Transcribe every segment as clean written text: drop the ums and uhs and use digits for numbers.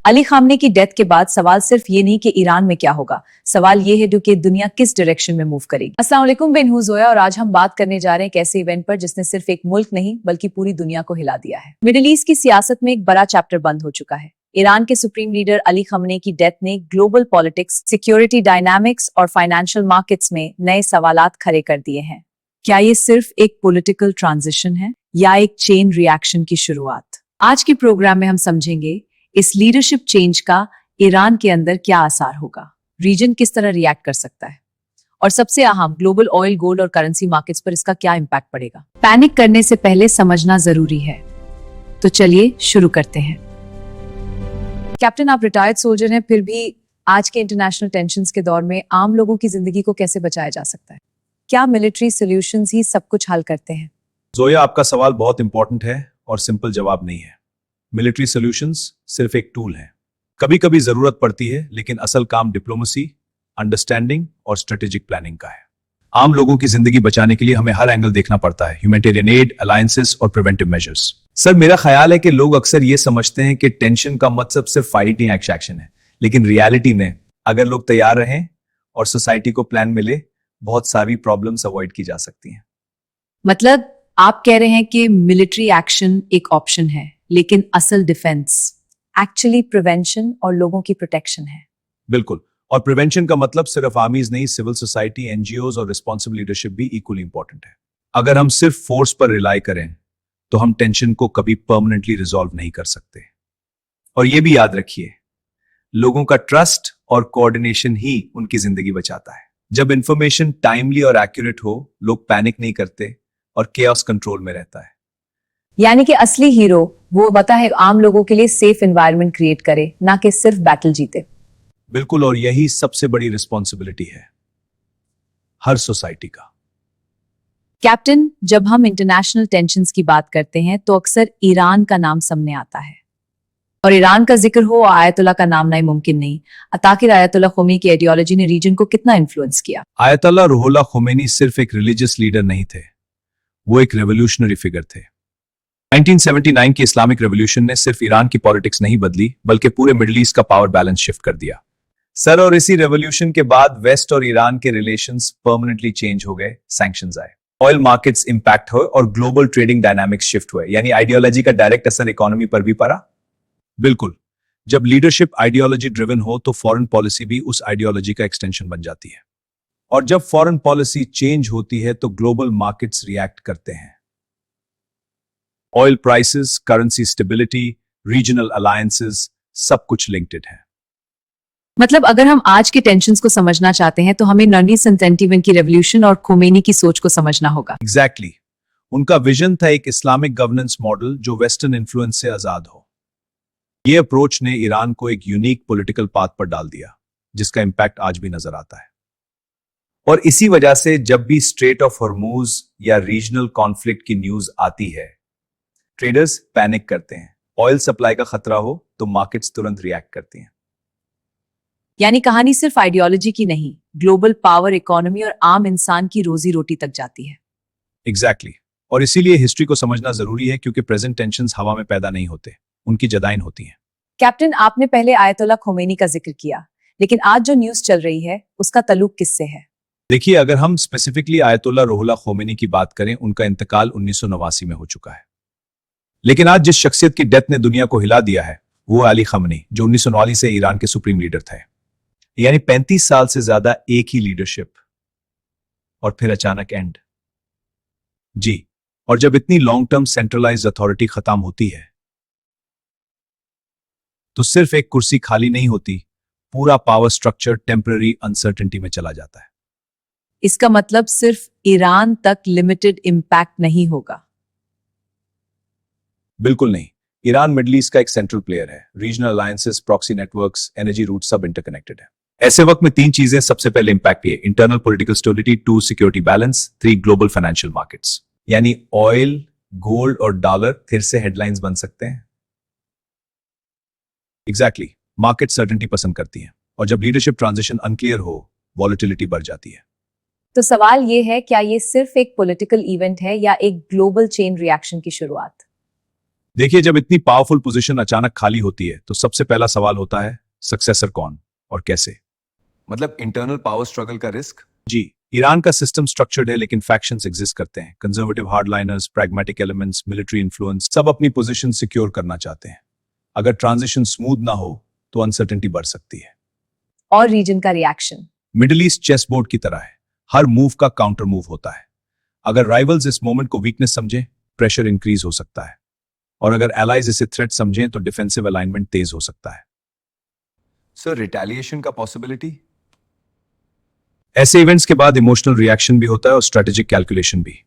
अली खामने की डेथ के बाद सवाल सिर्फ ये नहीं कि ईरान में क्या होगा, सवाल ये है कि दुनिया किस डायरेक्शन में मूव करेगी। अस्सलाम वालेकुम, मैं हूं जोया और आज हम बात करने जा रहे हैं एक ऐसे इवेंट पर जिसने सिर्फ एक मुल्क नहीं बल्कि पूरी दुनिया को हिला दिया है। मिडिल ईस्ट की सियासत में एक बड़ा चैप्टर बंद हो चुका है। ईरान के सुप्रीम लीडर अली खामने की डेथ ने ग्लोबल पॉलिटिक्स, सिक्योरिटी डायनामिक्स और फाइनेंशियल मार्केट्स में नए सवालात खड़े कर दिए हैं। क्या ये सिर्फ एक पॉलिटिकल ट्रांजिशन है या एक चेन रिएक्शन की शुरुआत? आज के प्रोग्राम में हम समझेंगे इस लीडरशिप चेंज का ईरान के अंदर क्या असर होगा, रीजन किस तरह रिएक्ट कर सकता है और सबसे अहम ग्लोबल ऑयल, गोल्ड और करेंसी मार्केट्स पर इसका क्या इंपैक्ट पड़ेगा। पैनिक करने से पहले समझना जरूरी है, तो चलिए शुरू करते हैं। कैप्टन, आप रिटायर्ड सोल्जर हैं, फिर भी आज के इंटरनेशनल टेंशंस के दौर में आम लोगों की जिंदगी को कैसे बचाया जा सकता है? क्या मिलिट्री सॉल्यूशंस ही सब कुछ हल करते हैं? जोया, आपका सवाल बहुत इंपॉर्टेंट है और सिंपल जवाब नहीं है। मिलिट्री सॉल्यूशंस सिर्फ एक टूल है। कभी कभी जरूरत पड़ती है, लेकिन असल काम डिप्लोमेसी, अंडरस्टैंडिंग और स्ट्रेटेजिक प्लानिंग का है। आम लोगों की जिंदगी बचाने के लिए हमें हर एंगल देखना पड़ता है, ह्यूमैनिटेरियन एड, अलायंसेस और प्रिवेंटिव मेजर्स। सर, मेरा ख्याल है कि लोग अक्सर ये समझते हैं कि टेंशन का मतलब सिर्फ फाइटिंग एक्शन है, लेकिन रियलिटी में अगर लोग तैयार रहें और सोसाइटी को प्लान मिले, बहुत सारी प्रॉब्लम्स अवॉइड की जा सकती हैं। मतलब आप कह रहे हैं कि मिलिट्री एक्शन एक ऑप्शन है, लेकिन असल डिफेंस एक्चुअली प्रिवेंशन और लोगों की प्रोटेक्शन है। बिल्कुल, और प्रिवेंशन का मतलब सिर्फ आर्मीज नहीं, सिविल सोसाइटी, एनजीओज और रिस्पॉन्सिबल लीडरशिप भी इक्वली इंपॉर्टेंट है। अगर हम सिर्फ फोर्स पर रिलाई करें तो हम टेंशन को कभी परमानेंटली रिजॉल्व नहीं कर सकते। और यह भी याद रखिए, लोगों का ट्रस्ट और कोऑर्डिनेशन ही उनकी जिंदगी बचाता है। जब इंफॉर्मेशन टाइमली और एक्यूरेट हो, लोग पैनिक नहीं करते और केओस कंट्रोल में रहता है। यानी कि असली हीरो वो होता है आम लोगों के लिए सेफ एनवायरनमेंट क्रिएट करे, ना कि सिर्फ बैटल जीते। बिल्कुल, और यही सबसे बड़ी रिस्पॉन्सिबिलिटी है हर सोसाइटी का। कैप्टन, जब हम इंटरनेशनल टेंशंस की बात करते हैं तो अक्सर ईरान का नाम सामने आता है, और ईरान का जिक्र हो आयतुल्ला का नाम नहीं मुमकिन नहीं। आखिर आयतुल्ला खुमैनी की आइडियोलॉजी ने रीजन को कितना इन्फ्लुएंस किया? आयतुल्ला रूहुल्लाह खुमैनी सिर्फ एक रिलीजियस लीडर नहीं थे, वो एक रेवोल्यूशनरी फिगर थे। 1979 की इस्लामिक रेवोल्यूशन ने सिर्फ ईरान की पॉलिटिक्स नहीं बदली, बल्कि पूरे मिडिल ईस्ट का पावर बैलेंस शिफ्ट कर दिया। सर, और इसी रेवोल्यूशन के बाद वेस्ट और ईरान के रिलेशंस परमानेंटली चेंज हो गए, सैंक्शंस आए, ऑयल मार्केट्स इंपैक्ट हुए और ग्लोबल ट्रेडिंग डायनामिक्स शिफ्ट हुए। यानी आइडियोलॉजी का डायरेक्ट असर इकोनॉमी पर भी पड़ा। बिल्कुल, जब लीडरशिप आइडियोलॉजी ड्रिवन हो तो फॉरेन पॉलिसी भी उस आइडियोलॉजी का एक्सटेंशन बन जाती है, और जब फॉरेन पॉलिसी चेंज होती है तो ग्लोबल मार्केट्स रिएक्ट करते हैं। Oil prices, currency stability, regional alliances, सब कुछ लिंक्ड है। मतलब अगर हम आज के टेंशंस को समझना चाहते हैं तो हमें 1979 की रेवोल्यूशन और खोमेनी की सोच को समझना होगा। एग्जैक्टली, उनका विजन था एक इस्लामिक गवर्नेंस मॉडल जो वेस्टर्न इन्फ्लुएंस से आजाद हो। यह अप्रोच ने ईरान को एक यूनिक पॉलिटिकल पाथ पर डाल दिया, जिसका इंपैक्ट आज भी नजर आता है। और इसी वजह से जब भी स्ट्रेट ऑफ हॉर्मूज या रीजनल कॉन्फ्लिक्ट की न्यूज आती है, ट्रेडर्स पैनिक करते हैं। ऑयल सप्लाई का खतरा हो तो मार्केट्स तुरंत रिएक्ट करती हैं। यानी कहानी सिर्फ आइडियोलॉजी की नहीं, ग्लोबल पावर, इकोनॉमी और आम इंसान की रोजी रोटी तक जाती है। एग्जैक्टली, और इसीलिए हिस्ट्री को समझना जरूरी है, क्योंकि प्रेजेंट टेंशंस हवा में पैदा नहीं होते, उनकी जदाइन होती हैं। कैप्टन, आपने पहले आयतुल्ला खोमेनी का जिक्र किया, लेकिन आज जो न्यूज चल रही है उसका ताल्लुक किससे है? देखिए, अगर हम स्पेसिफिकली आयतुल्ला रूहुल्लाह खोमेनी की बात करें, उनका इंतकाल 1989 में हो चुका है। लेकिन आज जिस शख्सियत की डेथ ने दुनिया को हिला दिया है वो अली खामनी, जो 1989 से ईरान के सुप्रीम लीडर थे। यानी 35 साल से ज्यादा एक ही लीडरशिप, और फिर अचानक एंड। जी, और जब इतनी लॉन्ग टर्म सेंट्रलाइज्ड अथॉरिटी खत्म होती है तो सिर्फ एक कुर्सी खाली नहीं होती, पूरा पावर स्ट्रक्चर टेम्पररी अनसर्टेनिटी में चला जाता है। इसका मतलब सिर्फ ईरान तक लिमिटेड इंपैक्ट नहीं होगा? बिल्कुल नहीं, ईरान मिडिल ईस्ट का एक सेंट्रल प्लेयर है। Regional alliances, proxy networks, energy route सब इंटरकनेक्टेड है। ऐसे वक्त में तीन चीजें सबसे पहले इंपैक्ट है: internal political stability, 2 security balance, 3 global financial markets. यानी ऑयल, गोल्ड और डॉलर फिर से हेडलाइंस बन सकते हैं। एग्जैक्टली, मार्केट सर्टेनिटी पसंद करती है, और जब लीडरशिप ट्रांजिशन अनक्लियर हो, वॉलेटिलिटी बढ़ जाती है। तो सवाल ये है, क्या ये सिर्फ एक पॉलिटिकल इवेंट है या एक ग्लोबल चेन रिएक्शन की शुरुआत? देखिए, जब इतनी पावरफुल पोजीशन अचानक खाली होती है तो सबसे पहला सवाल होता है सक्सेसर कौन और कैसे। मतलब इंटरनल पावर स्ट्रगल का रिस्क। जी, ईरान का सिस्टम स्ट्रक्चर्ड है लेकिन फैक्शंस एग्जिस्ट करते हैं। Conservative hardliners, pragmatic elements, military influence, सब अपनी पोजीशन सिक्योर करना चाहते हैं। अगर ट्रांजिशन स्मूथ ना हो तो अनसर्टेनिटी बढ़ सकती है। और रीजन का reaction. Middle East chess board की तरह है, हर मूव का काउंटर मूव होता है। अगर राइवल्स इस मोमेंट को वीकनेस समझें, प्रेशर इंक्रीज हो सकता है, और अगर एलाइज इसे थ्रेट समझें तो डिफेंसिव अलाइनमेंट तेज हो सकता है। सर, रिटेलिएशन का पॉसिबिलिटी। ऐसे इवेंट्स के बाद इमोशनल रिएक्शन भी होता है और स्ट्रेटेजिक कैलकुलेशन भी।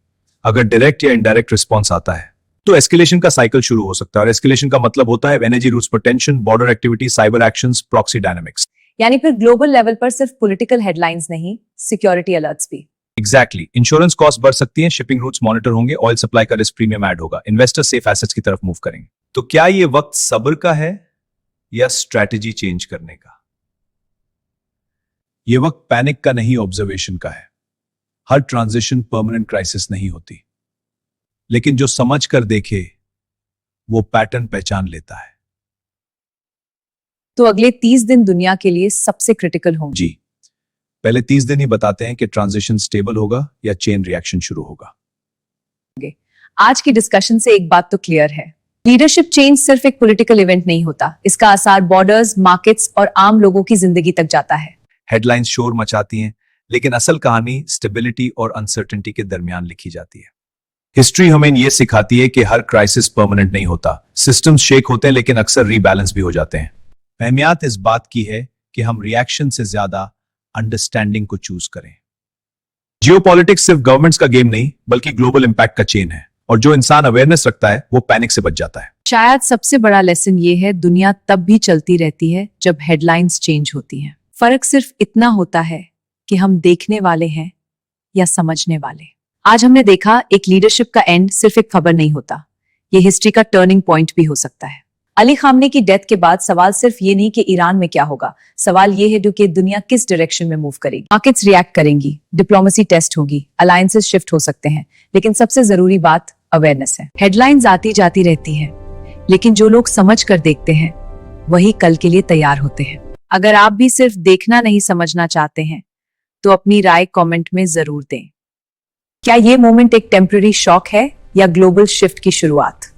अगर डायरेक्ट या इनडायरेक्ट रिस्पॉन्स आता है तो एस्केलेशन का साइकिल शुरू हो सकता है, और एस्केलेशन का मतलब होता है एनर्जी रूट्स पर tension, border activity, cyber actions, proxy dynamics. यानी फिर ग्लोबल लेवल पर सिर्फ पॉलिटिकल हेडलाइंस नहीं, सिक्योरिटी अलर्ट्स भी। एग्जैक्टली, इंश्योरेंस कॉस्ट बढ़ सकती है, शिपिंग रूट्स मॉनिटर होंगे, ऑयल सप्लाई का रिस्क प्रीमियम ऐड होगा, इन्वेस्टर सेफ एसेट्स की तरफ मूव करेंगे। तो क्या ये वक्त सब्र का है या स्ट्रैटेजी चेंज करने का? ये वक्त पैनिक का नहीं, ऑब्जर्वेशन का है। हर ट्रांजिशन परमानेंट क्राइसिस नहीं होती, लेकिन जो समझ कर देखे वो पैटर्न पहचान लेता है। तो अगले 30 दिन दुनिया के लिए सबसे क्रिटिकल होंगे। जी, पहले 30 दिन ही बताते हैं कि ट्रांजिशन स्टेबल होगा या चेन रिएक्शन शुरू होगा। आज की डिस्कशन से एक बात तो क्लियर है, लीडरशिप चेंज सिर्फ एक पॉलिटिकल इवेंट नहीं होता, इसका असर बॉर्डर्स, मार्केट्स और आम लोगों की जिंदगी तक जाता है। हेडलाइंस शोर मचाती हैं, लेकिन असल कहानी स्टेबिलिटी और अनसर्टेनिटी के दरमियान लिखी जाती है। हिस्ट्री हमें यह सिखाती है कि हर क्राइसिस परमानेंट नहीं होता, सिस्टम्स शेक होते हैं लेकिन अक्सर रीबैलेंस भी हो जाते हैं। अहमियत इस बात की है कि हम रिएक्शन से ज्यादा अंडरस्टैंडिंग को चूज करें। जियोपॉलिटिक्स सिर्फ गवर्नमेंट्स का गेम नहीं बल्कि ग्लोबल इंपैक्ट का चेन है, और जो इंसान अवेयरनेस रखता है वो पैनिक से बच जाता है। शायद सबसे बड़ा लेसन ये है, दुनिया तब भी चलती रहती है जब हेडलाइंस चेंज होती हैं। फर्क सिर्फ इतना होता है कि हम देखने वाले हैं या समझने वाले। आज हमने देखा एक लीडरशिप का एंड सिर्फ एक खबर नहीं होता, ये हिस्ट्री का टर्निंग पॉइंट भी हो सकता है। अली खामने की डेथ के बाद सवाल सिर्फ ये नहीं कि ईरान में क्या होगा, सवाल ये है कि दुनिया किस डायरेक्शन में मूव करेगी। मार्केट्स रिएक्ट करेंगी, डिप्लोमेसी टेस्ट होगी, अलायंसेस शिफ्ट हो सकते हैं, लेकिन सबसे जरूरी बात अवेयरनेस है। हेडलाइंस आती जाती रहती है, लेकिन जो लोग समझ कर देखते हैं वही कल के लिए तैयार होते हैं। अगर आप भी सिर्फ देखना नहीं समझना चाहते हैं तो अपनी राय कमेंट में जरूर दें। क्या ये मोमेंट एक टेम्पररी शॉक है या ग्लोबल शिफ्ट की शुरुआत?